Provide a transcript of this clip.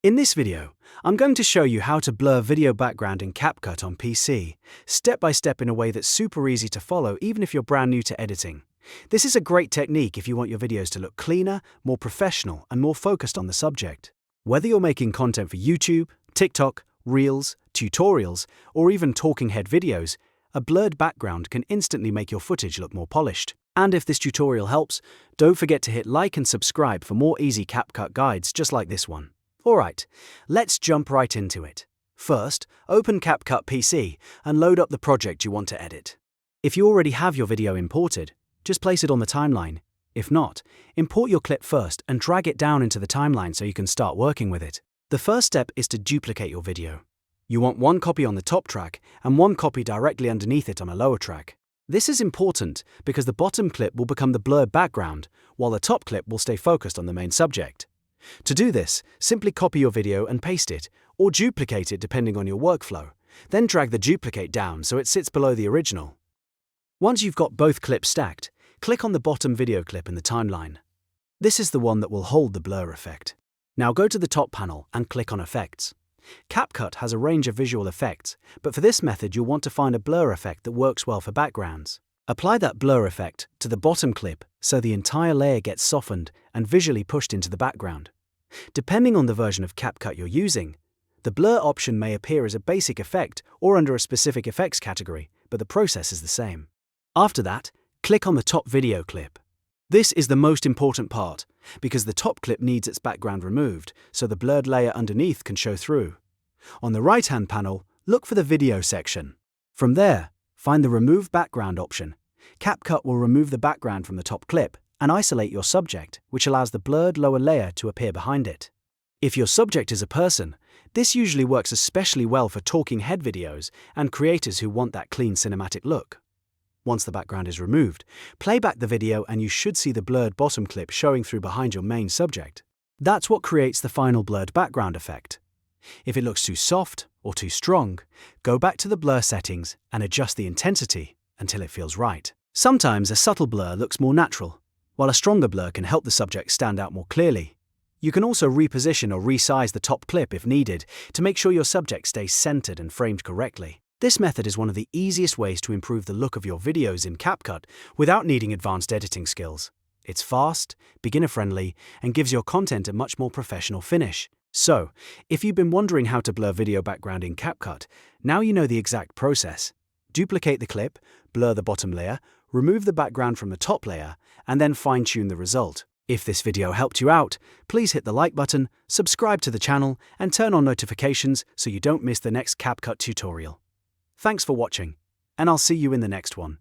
In this video, I'm going to show you how to blur video background in CapCut on PC, step by step in a way that's super easy to follow even if you're brand new to editing. This is a great technique if you want your videos to look cleaner, more professional, and more focused on the subject. Whether you're making content for YouTube, TikTok, Reels, tutorials, or even talking head videos, a blurred background can instantly make your footage look more polished. And if this tutorial helps, don't forget to hit like and subscribe for more easy CapCut guides just like this one. Alright, let's jump right into it. First, open CapCut PC and load up the project you want to edit. If you already have your video imported, just place it on the timeline. If not, import your clip first and drag it down into the timeline so you can start working with it. The first step is to duplicate your video. You want one copy on the top track and one copy directly underneath it on a lower track. This is important because the bottom clip will become the blurred background, while the top clip will stay focused on the main subject. To do this, simply copy your video and paste it, or duplicate it depending on your workflow. Then drag the duplicate down so it sits below the original. Once you've got both clips stacked, click on the bottom video clip in the timeline. This is the one that will hold the blur effect. Now go to the top panel and click on Effects. CapCut has a range of visual effects, but for this method you'll want to find a blur effect that works well for backgrounds. Apply that blur effect to the bottom clip so the entire layer gets softened and visually pushed into the background. Depending on the version of CapCut you're using, the blur option may appear as a basic effect or under a specific effects category, but the process is the same. After that, click on the top video clip. This is the most important part, because the top clip needs its background removed, so the blurred layer underneath can show through. On the right-hand panel, look for the video section. From there, find the Remove Background option. CapCut will remove the background from the top clip and isolate your subject, which allows the blurred lower layer to appear behind it. If your subject is a person, this usually works especially well for talking head videos and creators who want that clean cinematic look. Once the background is removed, play back the video and you should see the blurred bottom clip showing through behind your main subject. That's what creates the final blurred background effect. If it looks too soft or too strong, go back to the blur settings and adjust the intensity until it feels right. Sometimes a subtle blur looks more natural, while a stronger blur can help the subject stand out more clearly. You can also reposition or resize the top clip if needed to make sure your subject stays centered and framed correctly. This method is one of the easiest ways to improve the look of your videos in CapCut without needing advanced editing skills. It's fast, beginner-friendly, and gives your content a much more professional finish. So, if you've been wondering how to blur video background in CapCut, now you know the exact process. Duplicate the clip, blur the bottom layer, remove the background from the top layer, and then fine-tune the result. If this video helped you out, please hit the like button, subscribe to the channel, and turn on notifications so you don't miss the next CapCut tutorial. Thanks for watching, and I'll see you in the next one.